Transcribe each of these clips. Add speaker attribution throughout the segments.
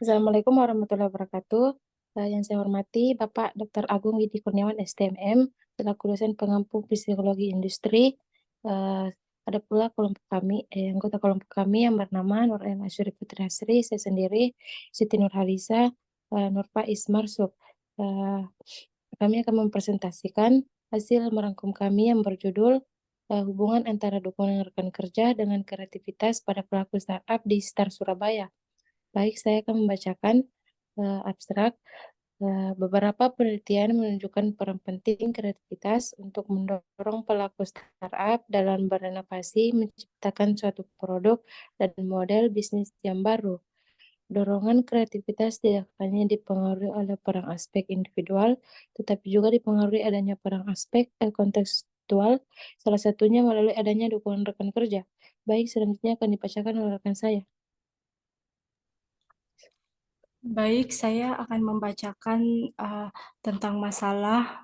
Speaker 1: Assalamualaikum warahmatullahi wabarakatuh. Yang saya hormati Bapak Dr. Agung Widi Kurniawan, STMM, selaku dosen pengampu psikologi industri. Eh, ada pula anggota kelompok kami yang bernama Nur El Asyuri Putri Hasri, saya sendiri, Siti Nurhalisa, Nurfa Ismarsuk. Eh, Kami akan mempresentasikan hasil merangkum kami yang berjudul hubungan antara dukungan rekan kerja dengan kreativitas pada pelaku startup di Star Surabaya. Baik, saya akan membacakan abstrak. Beberapa penelitian menunjukkan peran penting kreativitas untuk mendorong pelaku startup dalam berinovasi, menciptakan suatu produk dan model bisnis yang baru. Dorongan kreativitas tidak hanya dipengaruhi oleh perang aspek individual, tetapi juga dipengaruhi adanya perang aspek kontekstual, salah satunya melalui adanya dukungan rekan kerja. Baik, selanjutnya akan dibacakan oleh rekan saya.
Speaker 2: Baik, saya akan membacakan tentang masalah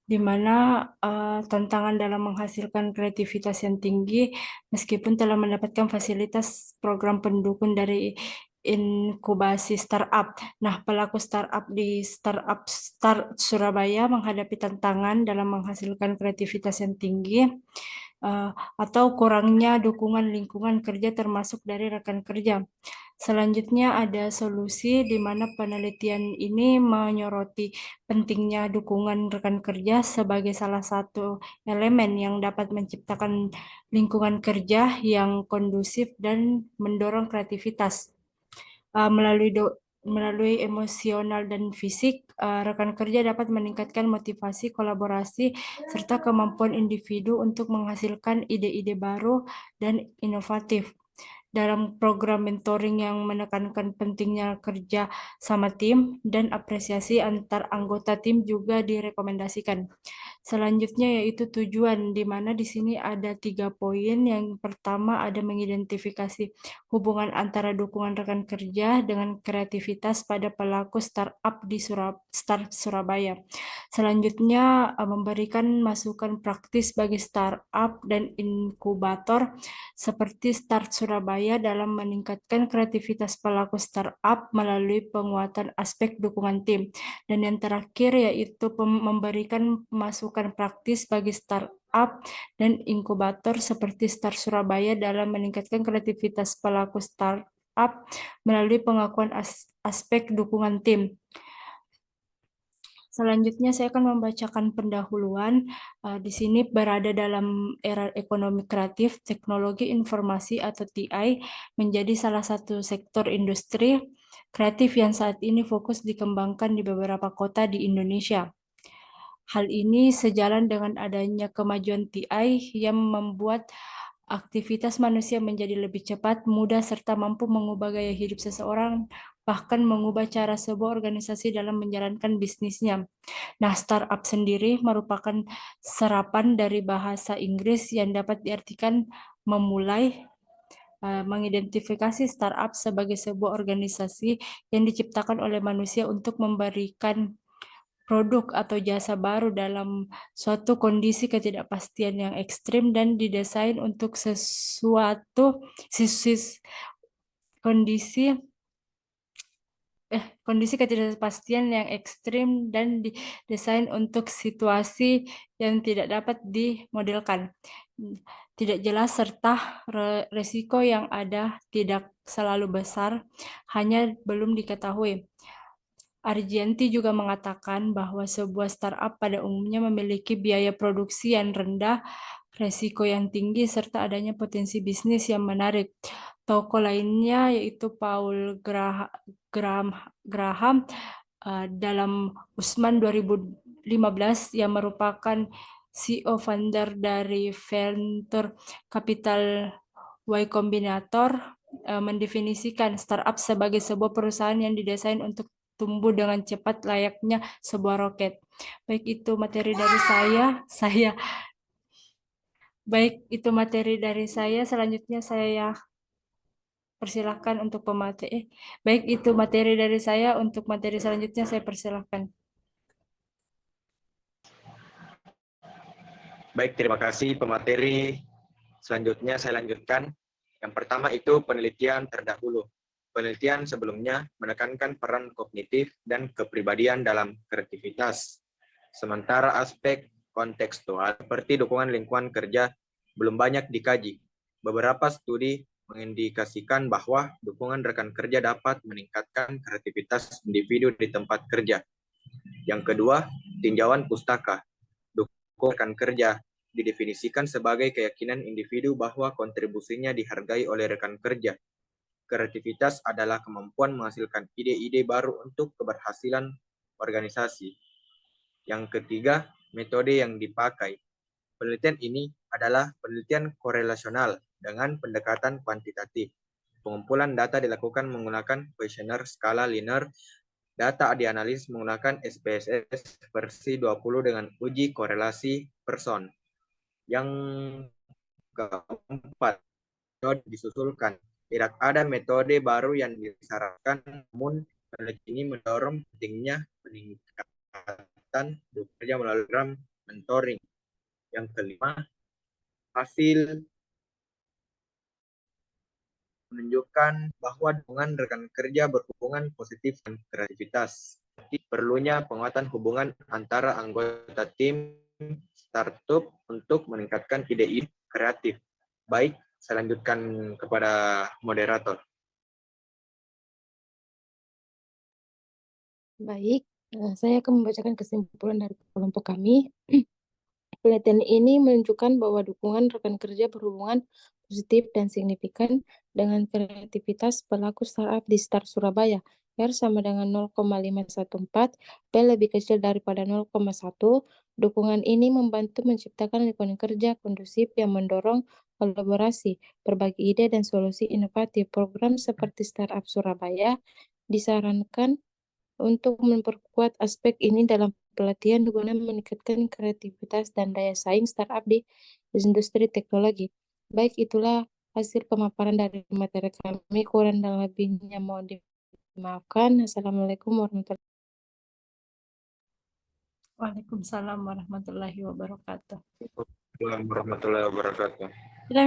Speaker 2: di mana tantangan dalam menghasilkan kreativitas yang tinggi meskipun telah mendapatkan fasilitas program pendukung dari inkubasi startup. Nah, pelaku startup di Startup Start Surabaya menghadapi tantangan dalam menghasilkan kreativitas yang tinggi eh, atau kurangnya dukungan lingkungan kerja termasuk dari rekan kerja. Selanjutnya ada solusi di mana penelitian ini menyoroti pentingnya dukungan rekan kerja sebagai salah satu elemen yang dapat menciptakan lingkungan kerja yang kondusif dan mendorong kreativitas. Melalui emosional dan fisik, rekan kerja dapat meningkatkan motivasi, kolaborasi, serta kemampuan individu untuk menghasilkan ide-ide baru dan inovatif. Dalam program mentoring yang menekankan pentingnya kerja sama tim dan apresiasi antar anggota tim juga direkomendasikan. Selanjutnya yaitu tujuan, di mana di sini ada 3 poin. Yang pertama ada mengidentifikasi hubungan antara dukungan rekan kerja dengan kreativitas pada pelaku startup di Start Surabaya. Selanjutnya memberikan masukan praktis bagi startup dan inkubator seperti Start Surabaya dalam meningkatkan kreativitas pelaku startup melalui penguatan aspek dukungan tim. Dan yang terakhir yaitu memberikan masukan praktis bagi startup dan inkubator seperti Start Surabaya dalam meningkatkan kreativitas pelaku startup melalui pengakuan aspek dukungan tim. Selanjutnya saya akan membacakan pendahuluan. Di sini berada dalam era ekonomi kreatif, teknologi informasi atau TI menjadi salah satu sektor industri kreatif yang saat ini fokus dikembangkan di beberapa kota di Indonesia. Hal ini sejalan dengan adanya kemajuan TI yang membuat aktivitas manusia menjadi lebih cepat, mudah, serta mampu mengubah gaya hidup seseorang, bahkan mengubah cara sebuah organisasi dalam menjalankan bisnisnya. Nah, startup sendiri merupakan serapan dari bahasa Inggris yang dapat diartikan memulai, mengidentifikasi startup sebagai sebuah organisasi yang diciptakan oleh manusia untuk memberikan produk atau jasa baru dalam suatu kondisi ketidakpastian yang ekstrim dan didesain untuk sesuatu kondisi kondisi ketidakpastian yang ekstrim dan didesain untuk situasi yang tidak dapat dimodelkan. Tidak jelas serta resiko yang ada tidak selalu besar, hanya belum diketahui. Argenti juga mengatakan bahwa sebuah startup pada umumnya memiliki biaya produksi yang rendah, resiko yang tinggi, serta adanya potensi bisnis yang menarik. Toko lainnya yaitu Paul Graham dalam Usman 2015 yang merupakan CEO founder dari venture capital Y Combinator mendefinisikan startup sebagai sebuah perusahaan yang didesain untuk tumbuh dengan cepat layaknya sebuah roket. Baik itu materi dari saya. Selanjutnya saya persilahkan untuk pemateri. Baik itu materi dari saya, untuk materi selanjutnya saya persilahkan.
Speaker 3: Baik, terima kasih pemateri. Selanjutnya saya lanjutkan. Yang pertama itu penelitian terdahulu. Penelitian sebelumnya menekankan peran kognitif dan kepribadian dalam kreativitas. Sementara aspek kontekstual seperti dukungan lingkungan kerja belum banyak dikaji. Beberapa studi mengindikasikan bahwa dukungan rekan kerja dapat meningkatkan kreativitas individu di tempat kerja. Yang kedua, tinjauan pustaka. Dukungan rekan kerja didefinisikan sebagai keyakinan individu bahwa kontribusinya dihargai oleh rekan kerja. Kreativitas adalah kemampuan menghasilkan ide-ide baru untuk keberhasilan organisasi. Yang ketiga, metode yang dipakai. Penelitian ini adalah penelitian korelasional dengan pendekatan kuantitatif. Pengumpulan data dilakukan menggunakan kuesioner skala linear. Data dianalisis menggunakan SPSS versi 20 dengan uji korelasi person. Yang keempat, metode disusulkan. Tidak ada metode baru yang disarankan, namun penelitian ini mendorong pentingnya peningkatan kerja melalui program mentoring. Yang kelima, hasil menunjukkan bahwa dukungan rekan kerja berhubungan positif dengan kreativitas. Perlunya penguatan hubungan antara anggota tim startup untuk meningkatkan ide-ide kreatif. Baik, saya lanjutkan kepada moderator.
Speaker 1: Baik, saya akan membacakan kesimpulan dari kelompok kami. Penelitian ini menunjukkan bahwa dukungan rekan kerja berhubungan positif dan signifikan dengan kreativitas pelaku startup di Start Surabaya. R sama dengan 0,514, P lebih kecil daripada 0,1. Dukungan ini membantu menciptakan lingkungan kerja kondusif yang mendorong kolaborasi, berbagi ide, dan solusi inovatif. Program seperti Startup Surabaya disarankan untuk memperkuat aspek ini dalam pelatihan guna meningkatkan kreativitas dan daya saing startup di industri teknologi. Baik, itulah hasil pemaparan dari materi kami. Kurang dan lebihnya mohon dimaafkan. Assalamualaikum warahmatullahi wabarakatuh.
Speaker 2: Waalaikumsalam warahmatullahi wabarakatuh.
Speaker 3: Warahmatullahi wabarakatuh.